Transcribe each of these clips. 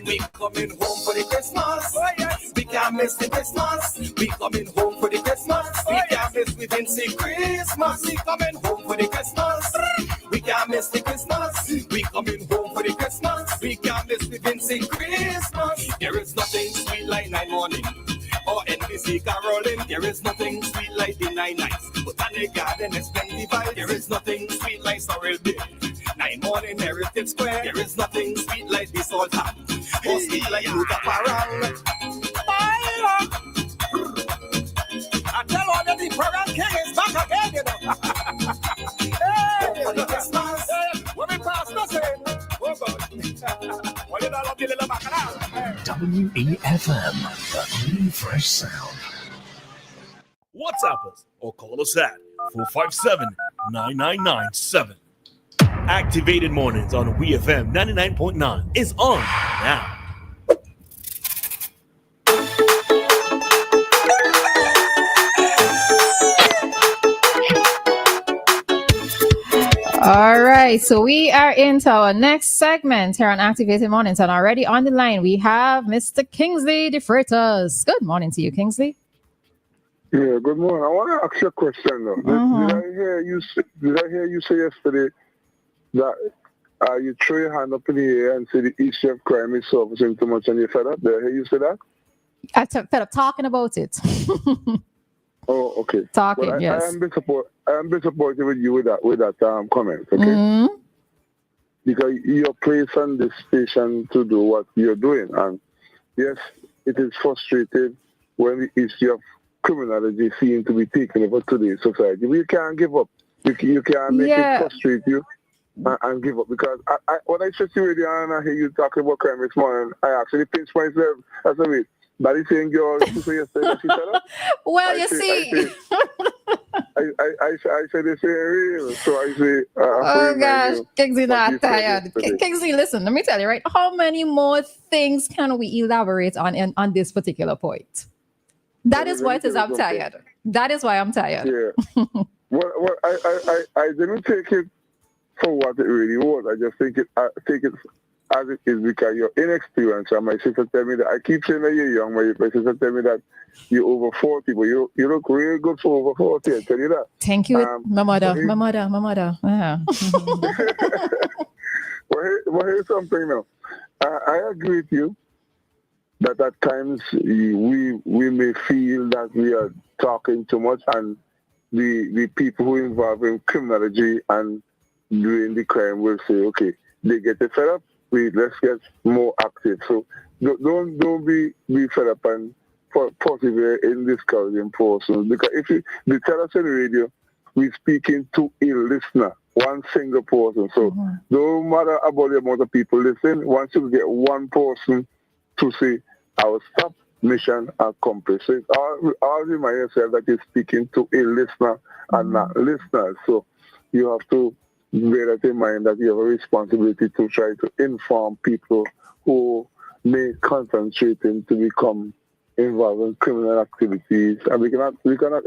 We coming home for the Christmas. Oh, yes. We can't miss the Christmas. We coming home for the Christmas. We can't miss the Vinci Christmas. We coming home for the Christmas. We can't miss the Christmas. We coming home for the Christmas. We can't miss the Vinci Christmas. There is nothing sweet like 9 morning or NBC caroling. There is nothing sweet like the 9 nights. Botanic Garden is plenty vibe. There is nothing sweet like Sorrel Bay. 9 morning Heritage Square. There is nothing sweet like the Sultan or sweet like Luca Parang. I tell all that the program king is back again, you know. Hey, what we pass nothing. Oh God. What you love the little bacalao? WEFM, the clean fresh sound. WhatsApp us or call us at 457-9997. Activated Mornings on WeFM 99.9 is on now. All right, so we are into our next segment here on Activated Mornings, and already on the line we have Mr. Kingsley DeFreitas. Good morning to you, Kingsley. Yeah, good morning. I want to ask you a question though. Did I hear you say yesterday that you throw your hand up in the air and say the issue of crime is surfacing too much and you're fed up? Did I hear you say that? I fed up talking about it. Oh, okay. Talking, yes. I am disappointed with you with that comment, okay? Because you're placed on this station to do what you're doing, and yes, it is frustrating when the issue of criminality seems to be taken over today's society. But you can't give up. You can't make it frustrate you and give up. Because when I sit here with you and I hear you talking about crime this morning, I actually pinch myself. I said, wait, that is saying girl, she said yesterday she said that? Well, you see. I say this ain't real. So I say, oh gosh, Kingsley not tired. Kingsley, listen, let me tell you, right? How many more things can we elaborate on this particular point? That is why I'm tired. That is why I'm tired. Yeah. well, I didn't take it for what it really was. I just take it as it is because you're inexperienced. And my sister tell me that I keep saying that you're young, but my sister tell me that you're over 40, but you look really good for over 40. I tell you that. Thank you, my mother. Yeah. Well, here's something now. I agree with you that at times we may feel that we are talking too much, and the people who are involved in criminology and doing the crime will say, okay, they get it fed up. Let's get more active. So don't be fed up and persevere in discouraging persons. Because if they tell us on the radio, we're speaking to a listener, one single person. So no matter about the amount of people listening, once you get one person to say, our stop, mission accomplished. So I'll remind yourself that you're speaking to a listener and not listeners. So you have to bear that in mind, that you have a responsibility to try to inform people who may concentrate to become involved in criminal activities. And we cannot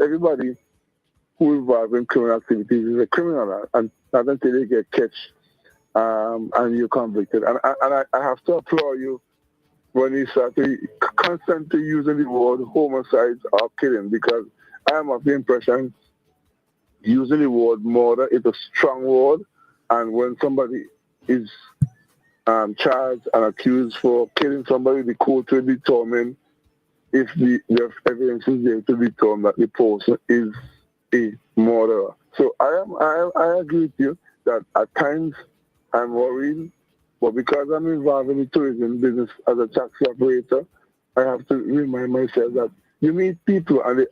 everybody who is involved in criminal activities is a criminal, and not until they get catch and you're convicted. And I have to applaud you when you start constantly using the word homicides or killing, because I am of the impression using the word murder is a strong word, and when somebody is charged and accused for killing somebody, the court will determine if the evidence is there to determine that the person is a murderer. So I agree with you that at times I'm worried, but because I'm involved in the tourism business as a taxi operator, I have to remind myself that you meet people and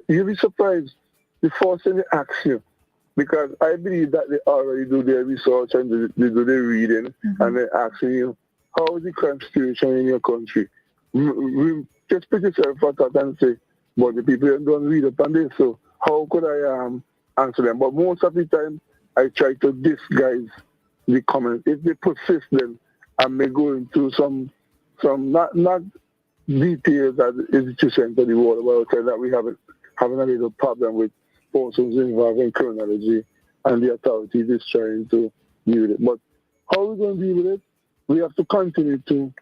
you'll be surprised the first thing they ask you, because I believe that they already do their research and they do their reading, and they're asking you, how is the crime situation in your country? Just put yourself at that and say, but the people don't read up on this, so how could I answer them? But most of the time, I try to disguise the comments. If they persist, then I may go into some not details that the institution to the world about that we having a little problem with persons involved in criminology, and the authorities is trying to deal with it. But how are we going to deal with it? We have to continue to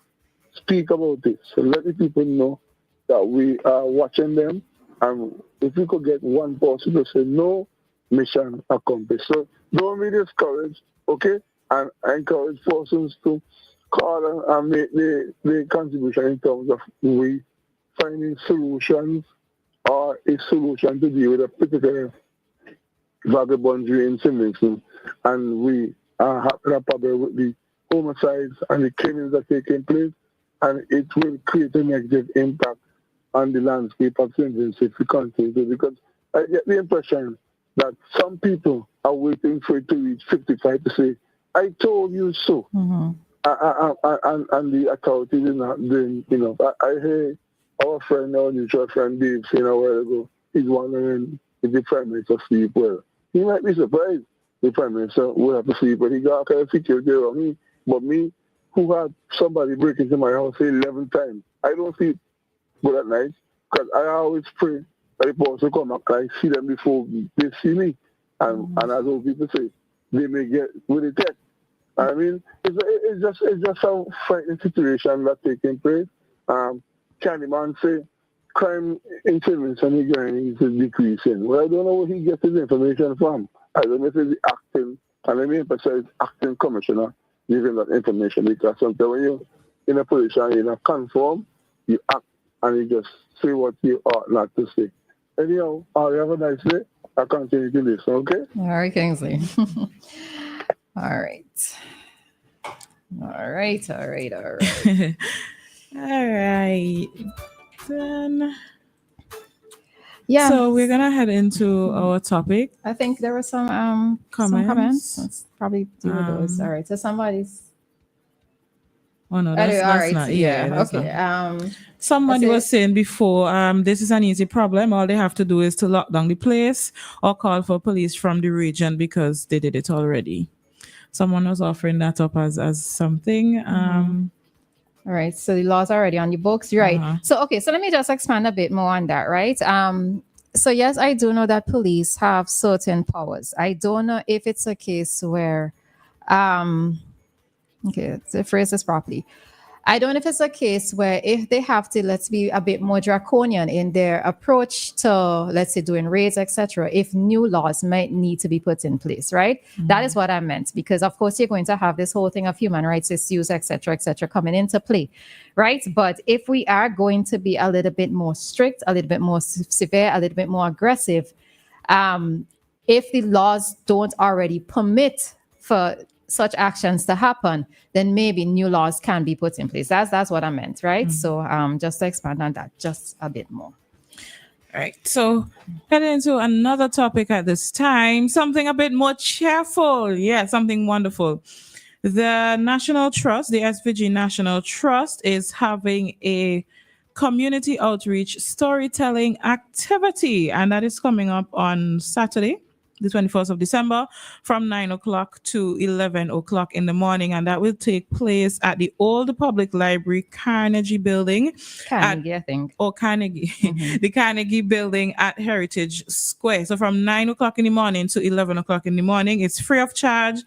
speak about it. So let the people know that we are watching them. And if we could get one person to say no, mission accomplished. So don't be discouraged, okay? And I encourage persons to call and make the contribution in terms of we finding solutions or a solution to deal with a particular vagabondry in Livingston. And we are having a problem with the homicides and the killings that are taking place, and it will create a negative impact on the landscape of Livingston if we continue to, because I get the impression that some people are waiting for it to reach 55 to say, I told you so. Mm-hmm. And the authorities is not doing enough. I heard our friend, our mutual friend Dave saying a while ago, he's wondering if the Prime Minister sleep well. He might be surprised the Prime Minister will have to sleep, but he got kind of security around me. But me, who had somebody break into my house 11 times, I don't sleep good at night because I always pray that the person come back. I see them before they see me. And as old people say, they may get with it yet. I mean, it's just a frightening situation that's taking place. Candyman say crime in Livingston is decreasing. Well, I don't know where he gets his information from. I don't know if it's the acting, and let me emphasize acting commissioner giving that information, because sometimes when you're in a position you're not conform, you act and you just say what you ought not to say. Anyhow, you have a nice day. I continue to listen, okay? All right, Kingsley. All right. All right. Then, yeah. So we're gonna head into our topic. I think there were some comments. Let's probably do those. All right. So somebody's. Oh no, that's not. Okay. Not. Somebody was saying before, this is an easy problem. All they have to do is to lock down the place or call for police from the region because they did it already. Someone was offering that up as something. All right. So the law's already on the books, right? So let me just expand a bit more on that, right? So yes, I do know that police have certain powers. I don't know if it's a case where, to phrase this properly. I don't know if it's a case where if they have to, let's be a bit more draconian in their approach to, let's say, doing raids, etc., if new laws might need to be put in place, right? Mm-hmm. That is what I meant, because of course you're going to have this whole thing of human rights issues, etc., coming into play, right? But if we are going to be a little bit more strict, a little bit more severe, a little bit more aggressive, if the laws don't already permit for such actions to happen, then maybe new laws can be put in place. That's what I meant, right? Mm-hmm. So just to expand on that just a bit more. All right. So heading into another topic at this time, something a bit more cheerful. Yeah, something wonderful. The National Trust, the SVG National Trust, is having a community outreach storytelling activity, and that is coming up on Saturday, the 21st of December, from 9 o'clock to 11 o'clock in the morning. And that will take place at the Old Public Library, Carnegie Building. Carnegie, I think. Or Carnegie. Mm-hmm. The Carnegie Building at Heritage Square. So from 9 o'clock in the morning to 11 o'clock in the morning. It's free of charge.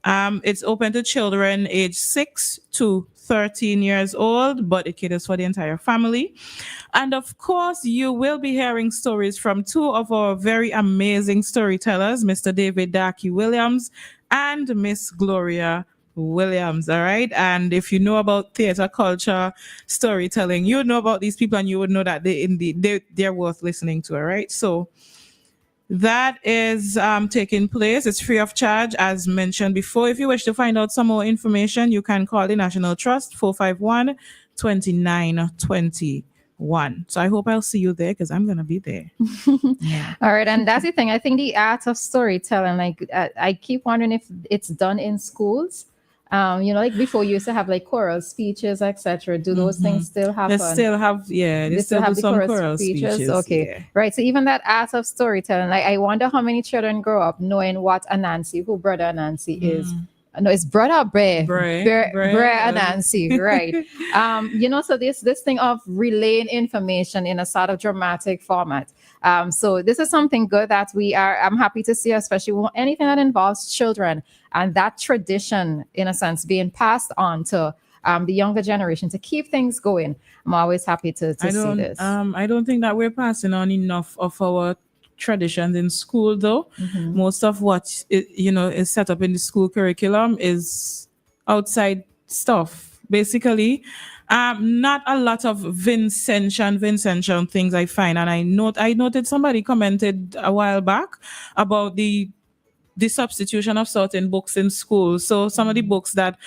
It's open to children aged 6 to 13 years old, but it caters for the entire family. And of course, you will be hearing stories from two of our very amazing storytellers, Mr. David Darky Williams and Miss Gloria Williams. All right. And if you know about theater culture, storytelling, you would know about these people and you would know that they're worth listening to. All right. So that is taking place. It's free of charge, as mentioned before. If you wish to find out some more information, you can call the National Trust 451-2921. So I hope I'll see you there, because I'm going to be there. Yeah. All right. And that's the thing. I think the art of storytelling, like I keep wondering if it's done in schools. Like before you used to have like choral speeches, etc. Do those things still happen? They still have, they still have some choral speeches. Okay. Yeah. Right. So even that art of storytelling, like I wonder how many children grow up knowing what Anansi, who brother Anansi is. No, it's brother Bray Anansi, right? So this thing of relaying information in a sort of dramatic format. So this is something good that I'm happy to see, especially anything that involves children, and that tradition, in a sense, being passed on to the younger generation to keep things going. I'm always happy to see this. I don't think that we're passing on enough of our traditions in school, though. Most of what is set up in the school curriculum is outside stuff, basically. Not a lot of Vincentian things I find, and I noted somebody commented a while back about the substitution of certain books in school. So some of the books that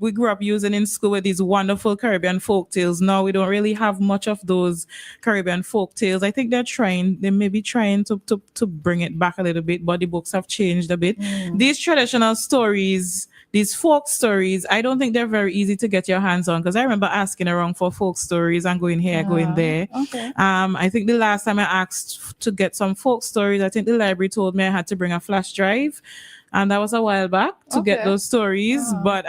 we grew up using in school were these wonderful Caribbean folk tales. Now we don't really have much of those Caribbean folk tales. I think they may be trying to bring it back a little bit, but the books have changed a bit. These traditional stories, these folk stories, I don't think they're very easy to get your hands on, because I remember asking around for folk stories and going here, going there. Okay. I think the last time I asked to get some folk stories, I think the library told me I had to bring a flash drive, and that was a while back to get those stories. But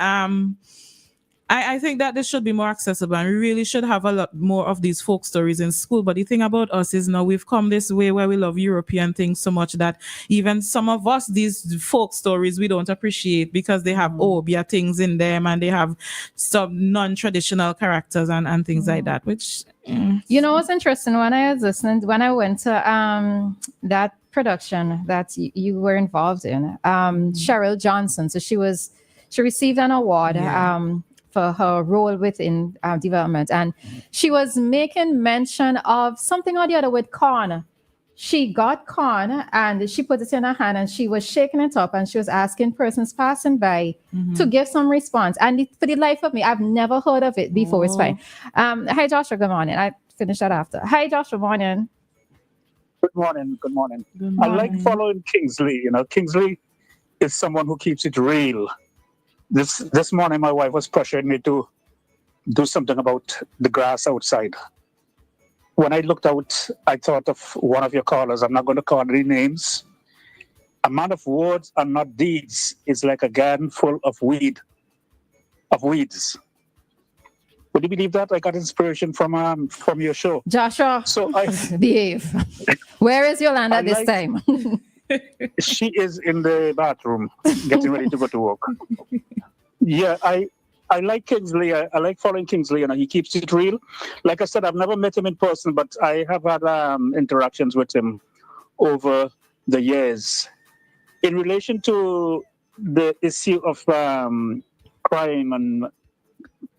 I think that this should be more accessible, and we really should have a lot more of these folk stories in school. But the thing about us is now we've come this way where we love European things so much that even some of us, these folk stories, we don't appreciate because they have obia things in them, and they have some non-traditional characters and things like that, which... You know what's interesting? When I went to that production that you were involved in, Cheryl Johnson, so she received an award for her role within development, and she was making mention of something or the other with corn. She got corn and she put it in her hand and she was shaking it up and she was asking persons passing by to give some response. And for the life of me, I've never heard of it before. It's fine. Hi, Joshua. Good morning. I finished that after. Hi, Joshua. Morning. Good morning. Good morning. I like following Kingsley. Kingsley is someone who keeps it real. This morning, my wife was pressuring me to do something about the grass outside. When I looked out, I thought of one of your callers. I'm not going to call any names. A man of words and not deeds is like a garden full of weeds. Would you believe that? I got inspiration from your show. Joshua, so behave. Where is Yolanda this time? She is in the bathroom, getting ready to go to work. Yeah, I like Kingsley. I like following Kingsley. He keeps it real. Like I said, I've never met him in person, but I have had interactions with him over the years. In relation to the issue of crime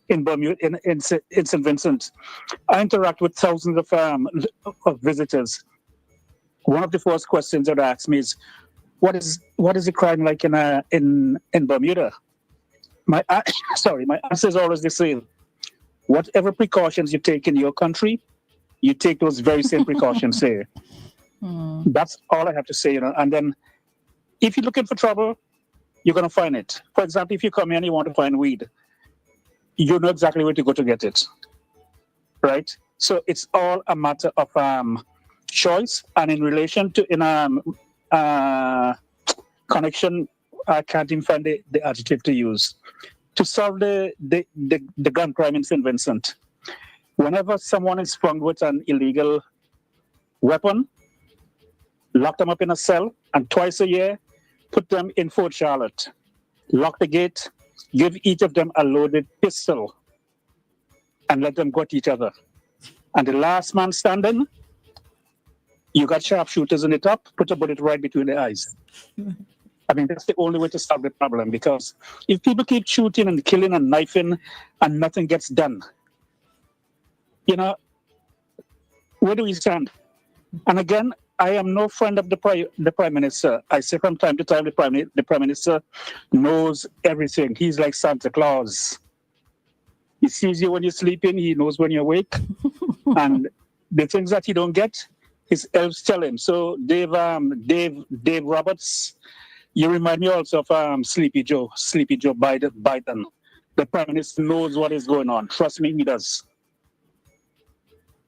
in Bermuda, in St. Vincent, I interact with thousands of visitors. One of the first questions that they ask me is, "What is the crime like in Bermuda?" My answer is always the same. Whatever precautions you take in your country, you take those very same precautions here. That's all I have to say. And then, if you're looking for trouble, you're going to find it. For example, if you come here and you want to find weed, you know exactly where to go to get it, right? So it's all a matter of choice. And in relation to connection, I can't even find the adjective to use. To solve the gun crime in St. Vincent, whenever someone is found with an illegal weapon, lock them up in a cell, and twice a year, put them in Fort Charlotte. Lock the gate, give each of them a loaded pistol, and let them go at each other. And the last man standing, you got sharpshooters in the top, put a bullet right between the eyes. I mean, that's the only way to solve the problem, because if people keep shooting and killing and knifing and nothing gets done, where do we stand? And again, I am no friend of the Prime Minister. I say from time to time, the Prime Minister knows everything. He's like Santa Claus. He sees you when you're sleeping. He knows when you're awake. And the things that he don't get, his elves tell him. So Dave Roberts, you remind me also of Sleepy Joe Biden. The Prime Minister knows what is going on. Trust me, he does.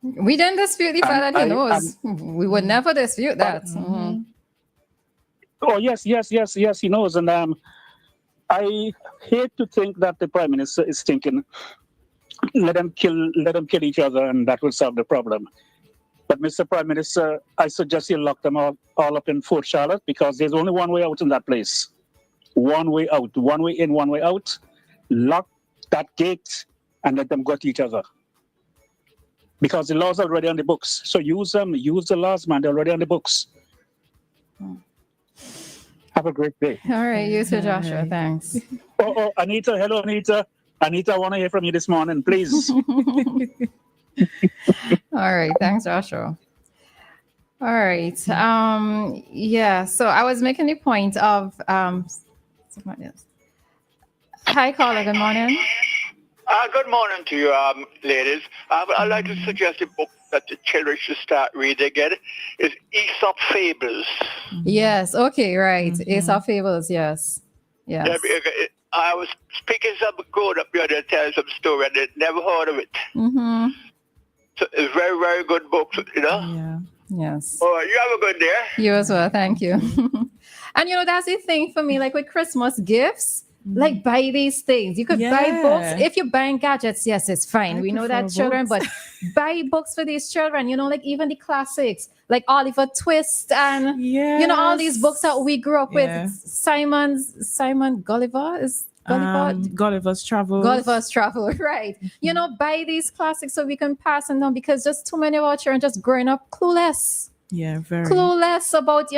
We didn't dispute the fact that he knows. We would never dispute that. Oh, yes, he knows. And I hate to think that the Prime Minister is thinking, let them kill each other and that will solve the problem. But Mr. Prime Minister, I suggest you lock them all up in Fort Charlotte, because there's only one way out in that place. One way out. One way in, one way out. Lock that gate and let them go at each other. Because the laws are already on the books. So use them, use the laws, man. They're already on the books. Have a great day. All right, you too, Joshua. Thanks. Oh, Anita. Hello, Anita. Anita, I want to hear from you this morning, please. All right, thanks, Joshua. All right. Yeah, so I was making the point of somebody else. Hi, caller. Good morning. Good morning to you, ladies. I'd like to suggest a book that the children should start reading again. Is Aesop Fables. Yes. Okay. Right. Aesop Fables. Yes. Yes. Yeah, I was speaking to some grown up the other day, telling some story, and they never heard of it. Mm-hmm. So it's very, very good book, you know? Yeah. Yes. All right, you have a good day. You as well. Thank you. And that's the thing for me, like with Christmas gifts, like buy these things. You could buy books. If you're buying gadgets, yes, it's fine. We know that children, but buy books for these children, like even the classics, like Oliver Twist and, all these books that we grew up with. Simon Gulliver is Gulliver's Travel. Gulliver's Travel, right. Buy these classics so we can pass them down because just too many of our children just growing up clueless. Yeah, very clueless about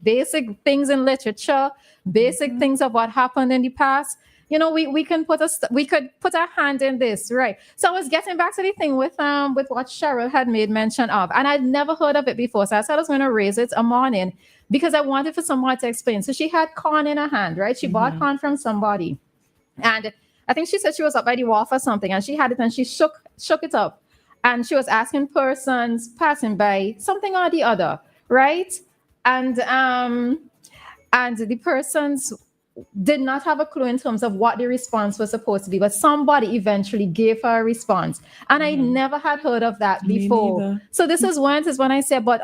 basic things in literature, basic things of what happened in the past. We could put our hand in this, right? So I was getting back to the thing with what Cheryl had made mention of, and I'd never heard of it before. So I said I was going to raise it a morning because I wanted for someone to explain. So she had corn in her hand, right? She bought corn from somebody, and I think she said she was up by the wharf or something, and she had it and she shook it up. And she was asking persons passing by something or the other, right? And the persons did not have a clue in terms of what the response was supposed to be, but somebody eventually gave her a response. And I never had heard of that before. So this is when I say about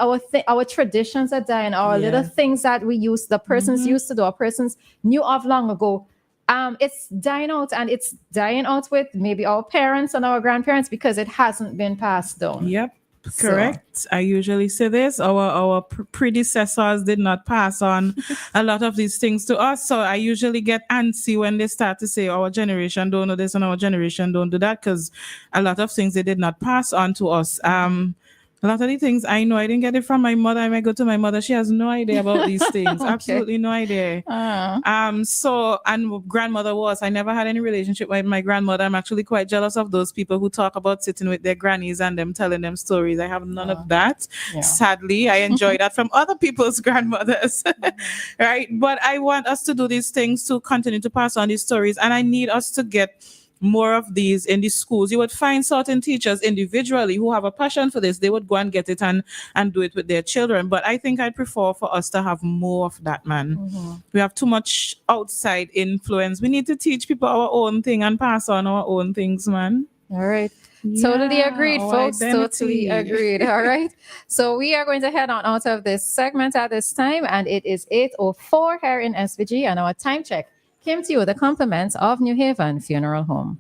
our traditions are dying, our little things that we used, the persons used to do, our persons knew of long ago. It's dying out, and it's dying out with maybe our parents and our grandparents because it hasn't been passed down. Yep, correct. I usually say this: our predecessors did not pass on a lot of these things to us. So I usually get antsy when they start to say our generation don't know this and our generation don't do that, because a lot of things they did not pass on to us. A lot of the things I know, I didn't get it from my mother. I might go to my mother. She has no idea about these things. Okay. Absolutely no idea. And grandmother I never had any relationship with my grandmother. I'm actually quite jealous of those people who talk about sitting with their grannies and them telling them stories. I have none of that. Yeah. Sadly, I enjoy that from other people's grandmothers. Right? But I want us to do these things to continue to pass on these stories. And I need us to get more of these in the schools. You would find certain teachers individually who have a passion for this. They would go and get it and do it with their children. But I think I'd prefer for us to have more of that, man. We have too much outside influence. We need to teach people our own thing and pass on our own things, man. All right. Totally agreed, folks. Totally agreed. All right. So we are going to head on out of this segment at this time, and it is 8:04 here in SVG, and our time check came to you with the compliments of New Haven Funeral Home.